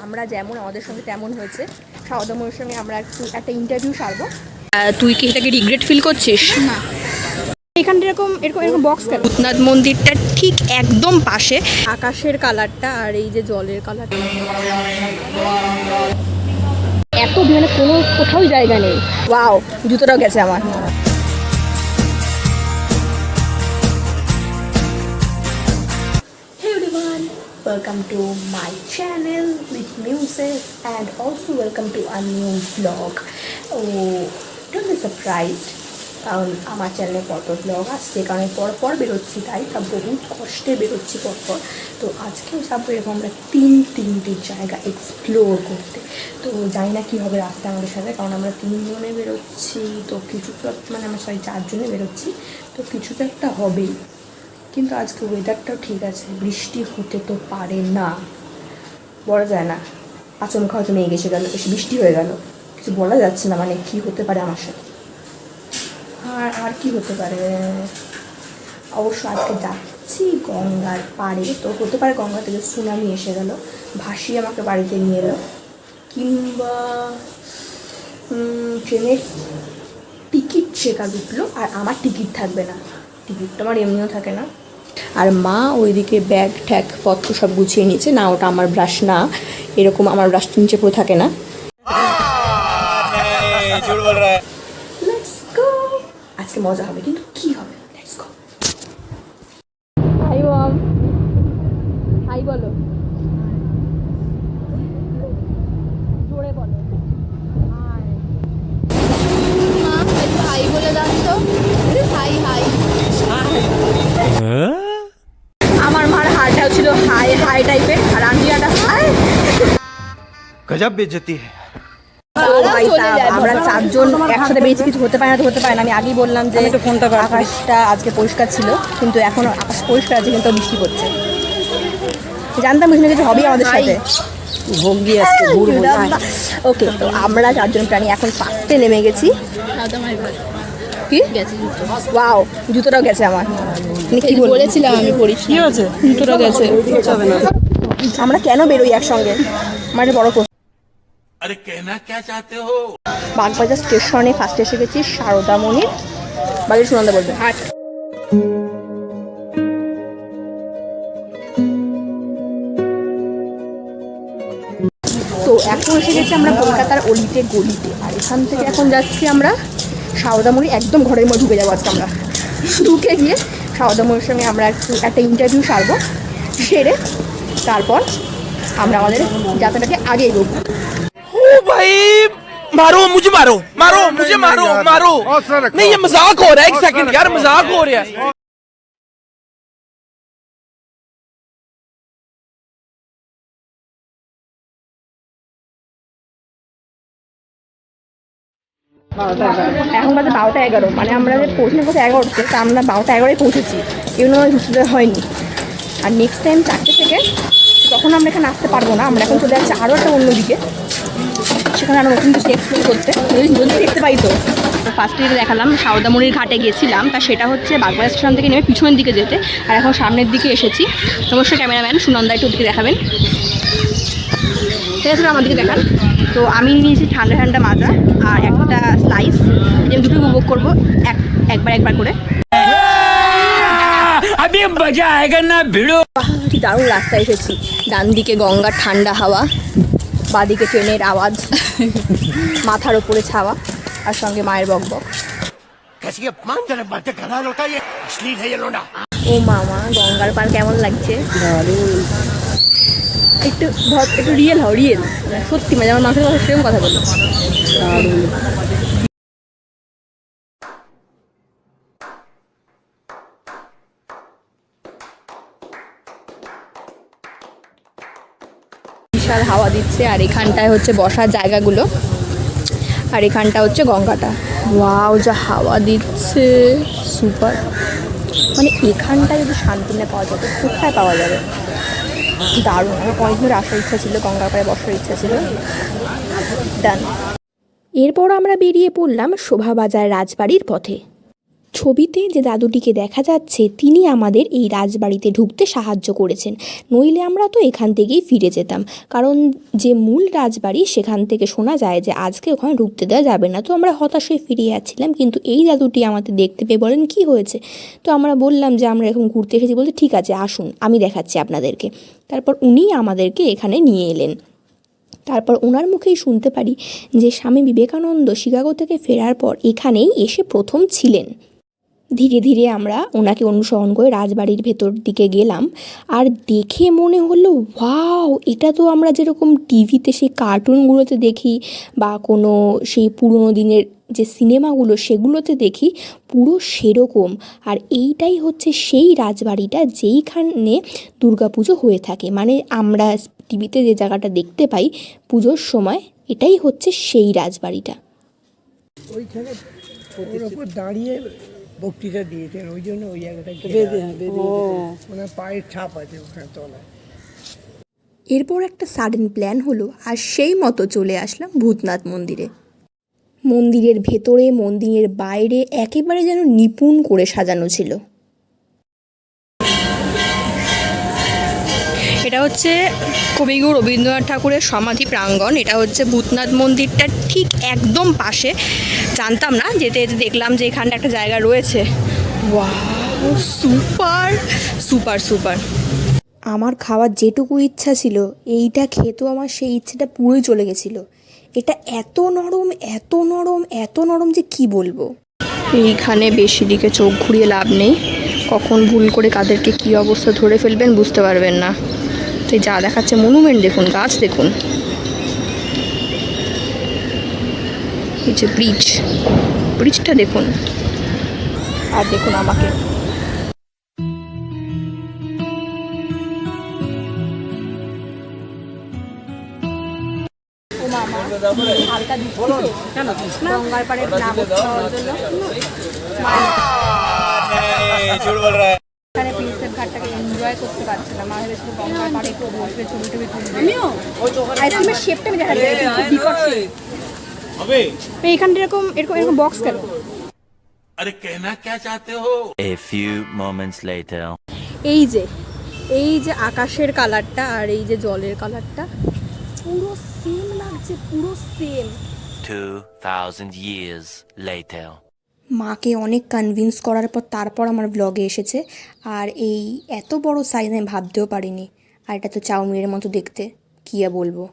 আমরা যেমন আমাদের সঙ্গে তেমন হয়েছে। সাউদামনির সঙ্গে আমরা একটা ইন্টারভিউ সারবো। তুই কি এটাকে রিগ্রেট ফিল করছিস? না, এখানটা এরকম এরকম এরকম বক্স কেন? ভূতনাথ মন্দিরটা ঠিক একদম পাশে। আকাশের কালারটা আর এই যে জলের কালারটা এত মানে কোথাও জায়গা নেই। ওয়াও, জুতোটাও গেছে আমার। Hey everyone, welcome to my channel with music and also welcome to a new vlog. Don't be surprised. কারণ আমার চ্যানেলে পরপর ব্লগ আসছে, কারণ পরপর বেরোচ্ছি, তাই তা বহুত কষ্টে বেরোচ্ছি পরপর। তো আজকেও যাবো এরকম আমরা তিনটি জায়গা এক্সপ্লোর করতে। তো জানি না কী হবে রাস্তা আমাদের সাথে, কারণ আমরা 3 জনে বেরোচ্ছি। তো কিছু তো মানে আমরা 4 জনে বেরোচ্ছি, তো কিছু তো একটা হবেই। কিন্তু আজকে ওয়েদারটাও ঠিক আছে, বৃষ্টি হতে তো পারে না, বলা যায় না। আচমকা হয়তো মেঘ এসে গেল, এসে বৃষ্টি হয়ে গেল, কিছু বলা যাচ্ছে না মানে কী হতে পারে আমার সাথে। আর কি হতে পারে, অবশ্য আজকে যাচ্ছি গঙ্গার পাড়ে, তো হতে পারে গঙ্গা থেকে সুনামি এসে গেল, ভাসিয়ে আমাকে বাড়িতে নিয়ে এলো, কিংবা ট্রেনের টিকিট শেখা উঠলো আর আমার টিকিট থাকবে না। টিকিটটা আমার এমনিও থাকে না। আর মা ওইদিকে ব্যাগ ট্যাগ পত্র সব গুছিয়ে নিয়েছে। না, ওটা আমার ব্রাশ না, এরকম আমার ব্রাশ নিচে পড়ে থাকে না। আজকে মজা হবে, কিন্তু কি হবে, লেটস গো। হাই ওয়াম, হাই বলো, জোরে বলো হাই। মা একটু হাই বলে দাও তো। High high. আমার মার হারটাও ছিল হাই হাই টাইপের, আর আন্টিয়াটা হাই। गजब बेइज्जती है। আমরা 4 জন একসাথে বেরিয়েছি, কিছু হতে পারে না তো হতে পারে না। আমি আগেই বললাম যে আকাশটা আজকে পরিষ্কার ছিল, কিন্তু এখন আকাশ পরিষ্কার আছে, কিন্তু বৃষ্টি পড়ছে। জানতাম কিছু না কিছু হবেই আমাদের সাথে। ওকে, তো আমরা 4 জন প্রাণী এখন ফার্স্টে নেমে গেছি। কি গেছে ওয়াও, জুতোটাও গেছে আমার। কি বলেছিলাম আমি পড়ি, কি হয়েছে? জুতোটাও গেছে। আমরা কেন বেরোই একসঙ্গে, আমার বড় প্রশ্ন। अरे कहना क्या चाहते हो? বাগবাজার স্টেশনে ফার্স্ট এসে গেছি সারদামণির বাড়ির। সুনন্দা বলবে হাট। তো এখন এসে গেছি আমরা কলকাতার অলিতে গলিতে, আর এখান থেকে এখন যাচ্ছি আমরা সারদামণি। একদম ঘরের মধ্যে ঢুকে যাবো আজকে আমরা। ঢুকে গিয়ে সারদামণির সঙ্গে আমরা একটা ইন্টারভিউ সারবো, সেরে তারপর আমরা আমাদের যাত্রাটাকে আগে এগোবো। ओ भाई मारो मुझे, मारो मारो मुझे, मारो मारो। नहीं ये मजाक हो रहा है, एक सेकंड यार, मजाक हो रहा है। এখন বাজে 12টা 11, মানে আমরা যে পৌঁছানোর কথা 11তে, তা আমরা 12টা 11 পৌঁছেছি, এগুলো আমার ঘুরতে হয়নি। আর নেক্সট টাইম 4টে থেকে তখন আমরা এখানে আসতে পারবো না, আমরা এখন চলে যাচ্ছি আরও একটা অন্যদিকে, সেখানে আমরা নতুন কিছু এক্সপ্লোর করতে। যদি দেখতে পাই তো ফার্স্টে যেটা দেখালাম সারদামণির ঘাটে গিয়েছিলাম, তা সেটা হচ্ছে বাগবাজার স্টেশন থেকে নেমে পিছনের দিকে যেতে, আর এখন সামনের দিকে এসেছি। অবশ্যই ক্যামেরাম্যান সুনন্দা একটু দিকে দেখাবেন, ঠিক আছে? আমার দিকে দেখান। তো আমি নিয়েছি ঠান্ডা ঠান্ডা মাজা আর একটা স্লাইস, আমি দুটো উপভোগ করবো একবার করে। अभी मजा आएगा ना भिड़ो। কি দারুণ রাস্তায় এসেছি, ডান দিকে গঙ্গার ঠান্ডা হাওয়া, বাঁদিকে ট্রেনের আওয়াজ, মাথার ওপরে ছাওয়া, আর সঙ্গে মায়ের বকবক। कैसी अपमानजनक बातें कर रहा है लौटा, ये अश्लील है ये लौटा। ও মামা, গঙ্গার পার কেমন লাগছে? একটু একটু রিয়েল হও, রিয়েল সত্যি, মানে আমার মানুষের কথা সেরকম কথা বলো। বিশাল হাওয়া দিচ্ছে, আর এখানটায় হচ্ছে বসার জায়গাগুলো, আর এখানটা হচ্ছে গঙ্গাটা। ওয়াও, যা হাওয়া দিচ্ছে, সুপার। মানে এখানটায় যদি শান্তি না পাওয়া যায় তো কোথায় পাওয়া যাবে? দারুণ। আমার অনেক ধরে আসার ইচ্ছা ছিল, গঙ্গার পাড়ে বসার ইচ্ছা ছিল। ডান। এরপর আমরা বেরিয়ে পড়লাম শোভাবাজার রাজবাড়ির পথে। ছবিতে যে দাদুটিকে দেখা যাচ্ছে তিনি আমাদের এই রাজবাড়িতে ঢুকতে সাহায্য করেছেন, নইলে আমরা তো এখান থেকেই ফিরে যেতাম। কারণ যে মূল রাজবাড়ি সেখান থেকে শোনা যায় যে আজকে ওখানে ঢুকতে দেওয়া যাবে না। তো আমরা হতাশ হয়ে ফিরে যাচ্ছিলাম, কিন্তু এই দাদুটি আমাদের দেখতে পেয়ে বলেন কি হয়েছে। তো আমরা বললাম যে আমরা এরকম ঘুরতে এসেছি। বলতে ঠিক আছে আসুন, আমি দেখাচ্ছি আপনাদেরকে। তারপর উনি আমাদেরকে এখানে নিয়ে এলেন। তারপর ওনার মুখেই শুনতে পারি যে স্বামী বিবেকানন্দ শিকাগো থেকে ফেরার পর এখানেই এসে প্রথম ছিলেন। ধীরে ধীরে আমরা ওনাকে অনুসরণ করে রাজবাড়ির ভেতর দিকে গেলাম, আর দেখে মনে হলো ওয়াও, এটা তো আমরা যেরকম টিভিতে সেই কার্টুনগুলোতে দেখি বা কোনো সেই পুরনো দিনের যে সিনেমাগুলো সেগুলোতে দেখি, পুরো সেরকম। আর এইটাই হচ্ছে সেই রাজবাড়িটা যেইখানে দুর্গাপুজো হয়ে থাকে। মানে আমরা টিভিতে যে জায়গাটা দেখতে পাই পুজোর সময়, এটাই হচ্ছে সেই রাজবাড়িটা। ওইখানে ওর ওপর দাঁড়িয়ে বক্তৃতা দিয়েছেন, ওই জন্য ওই জায়গাটা ওনার পায়ের ছাপ আছে ওখানে তলায়। এরপর একটা সাডেন প্ল্যান হলো, আর সেই মতো চলে আসলাম ভূতনাথ মন্দিরে। মন্দিরের ভেতরে মন্দিরের বাইরে একেবারে যেন নিপুণ করে সাজানো ছিল। এটা হচ্ছে কবিগুরু রবীন্দ্রনাথ ঠাকুরের সমাধি প্রাঙ্গণ। এটা হচ্ছে ভূতনাথ মন্দিরটার ঠিক একদম পাশে। জানতাম না, যেতে যেতে দেখলাম যে এখানটা একটা জায়গা রয়েছে। Wow, super super super. আমার খাওয়ার যেটুকু ইচ্ছা ছিল, এইটা খেতেও আমার সেই ইচ্ছেটা পুরোই চলে গেছিলো। এটা এত নরম এত নরম এত নরম যে কি বলবো। এইখানে বেশি দিকে চোখ ঘুরিয়ে লাভ নেই, কখন ভুল করে কাদেরকে কী অবস্থা ধরে ফেলবেন বুঝতে পারবেন না। তো যা দেখাচ্ছে মনুমেন্ট দেখুন, গাছ দেখুন, এই যে ব্রিজটা দেখুন, আর দেখুন আমাকে। হালকা গঙ্গার পাড়ে এখানে প্রিন্সেপ ঘাটটাকে এনজয় করতে পারছিলাম। আমার ভেবেছিল গঙ্গার পাড়ে একটু বসবে, ছবি টবি তুলবে। আইসক্রিমের শেপটা আমি দেখা যাচ্ছে এইখানটা এরকম এরকম এরকম বক্স কেন? अरे कहना क्या चाहते हो? A few moments later. এই যে আকাশের কালারটা আর এই যে জলের কালারটা পুরো সেম লাগছে, পুরো সেম। 2000 years later. মাকে অনেক কনভিন্স করার পর তারপর আমার ব্লগে এসেছে। আর এই এত বড় সাইজ আমি ভাবতেও পারিনি। আর এটা তো চাউমিনের মতো দেখতে, কী আর বলবো।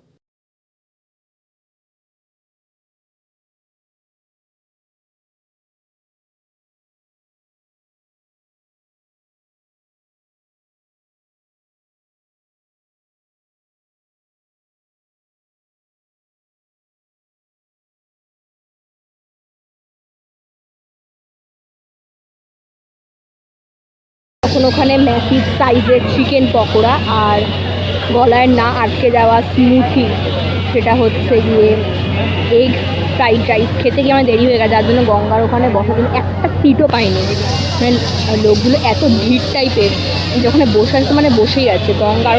তখন ওখানে ম্যাসিভ সাইজের চিকেন পকোড়া আর গলায় না আটকে যাওয়া স্মুথি, সেটা হচ্ছে গিয়ে এগ ফ্রাইড রাইস খেতে গিয়ে আমার দেরি হয়ে গেছে, যার জন্য গঙ্গার ওখানে বসার জন্য একটা সিটও পাইনি। মানে লোকগুলো এত ভিড় টাইপের, যখন বসে আছে মানে বসেই আছে। গঙ্গা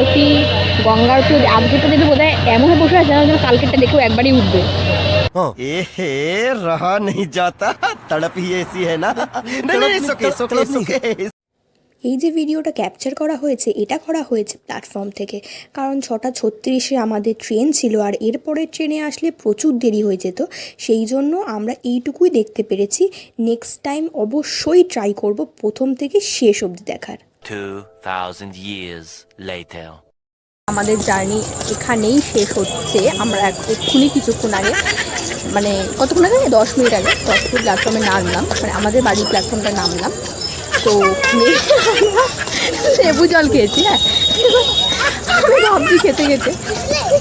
আরতি আজকেটা দেখে বোধ হয় এমনভাবে বসে আছে যেন কালকেরটা দেখেও একবারই উঠবে। रहा नहीं जाता, तड़प ही ऐसी है ना। এই যে ভিডিওটা ক্যাপচার করা হয়েছে, এটা করা হয়েছে প্ল্যাটফর্ম থেকে। কারণ 6:36 আমাদের ট্রেন ছিল, আর এরপরের ট্রেনে আসলে প্রচুর দেরি হয়ে যেত। সেই জন্য আমরা এইটুকুই দেখতে পেরেছি। নেক্সট টাইম অবশ্যই ট্রাই করব প্রথম থেকে শেষ অবধি দেখার। 2000 years later. আমাদের জার্নি এখানেই শেষ হচ্ছে। আমরা এক্ষুনি কিছুক্ষণ আগে, মানে কতক্ষণ আগে, 10 মিনিট আগে 10 মিনিট প্ল্যাটফর্মে নামলাম, মানে আমাদের বাড়ির প্ল্যাটফর্মটা নামলাম। তো লেবু জল খেয়েছি। হ্যাঁ, ভাবছি খেতে খেতে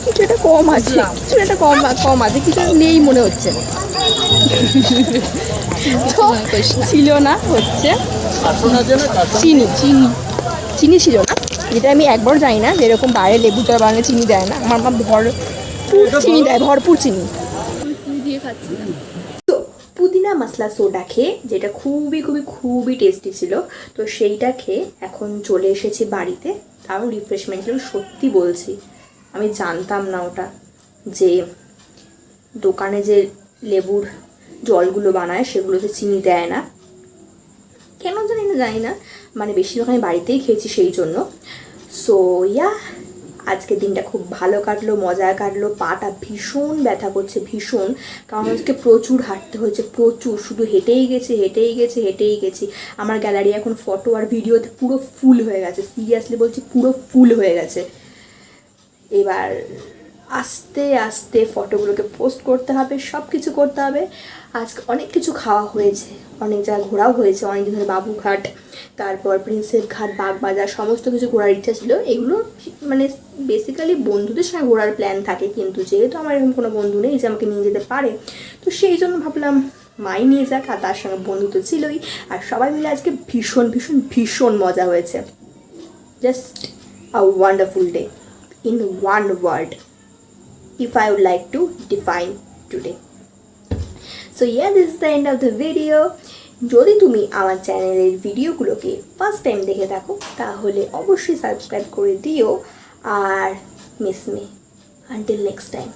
কিছু একটা কম আছে, কিছু একটা কম আছে, কিছু নেই মনে হচ্ছে। ছিল না হচ্ছে চিনি ছিল না, যেটা আমি একবার জানি না, যেরকম বাইরে লেবু জল বানালে চিনি দেয় না, আমার মা ভরপুর চিনি দেয়, ভরপুর চিনি দিয়ে খাচ্ছি। তো পুদিনা মশলা সোডা খেয়ে, যেটা খুবই খুবই খুবই টেস্টি ছিল, তো সেইটা খেয়ে এখন চলে এসেছি বাড়িতে। তারও রিফ্রেশমেন্ট ছিল, সত্যি বলছি। আমি জানতাম না ওটা, যে দোকানে যে লেবুর জলগুলো বানায় সেগুলোতে চিনি দেয় না। কেন জানি না, মানে বেশিরভাগ আমি বাড়িতেই খেয়েছি সেই জন্য। সো ইয়া, আজকের দিনটা খুব ভালো কাটলো, মজা কাটলো। পাটা ভীষণ ব্যথা করছে, ভীষণ, কারণ আজকে প্রচুর হাঁটতে হয়েছে, প্রচুর, শুধু হেঁটেই গেছি। আমার গ্যালারি এখন ফটো আর ভিডিওতে পুরো ফুল হয়ে গেছে, সিরিয়াসলি বলছি পুরো ফুল হয়ে গেছে। এবার আস্তে আস্তে ফটোগুলোকে পোস্ট করতে হবে, সব কিছু করতে হবে। আজকে অনেক কিছু খাওয়া হয়েছে, অনেক জায়গায় ঘোরাও হয়েছে, অনেক দিন ধরে বাবুঘাট, তারপর প্রিন্সেপ ঘাট, বাগবাজার, সমস্ত কিছু ঘোরার ইচ্ছা ছিল। এগুলো মানে বেসিক্যালি বন্ধুদের সঙ্গে ঘোরার প্ল্যান থাকে, কিন্তু যেহেতু আমার এরকম কোনো বন্ধু নেই যে আমাকে নিয়ে যেতে পারে, তো সেই জন্য ভাবলাম মাই নিয়ে যাক, আর তার সঙ্গে বন্ধু তো ছিলই। আর সবাই মিলে আজকে ভীষণ মজা হয়েছে। Just a wonderful day in one word if I would like to define today. So yeah, this is the end of the video. যদি তুমি আমার চ্যানেলের ভিডিওগুলোকে ফার্স্ট টাইম দেখে থাকো তাহলে অবশ্যই সাবস্ক্রাইব করে দিও আর miss me until next time.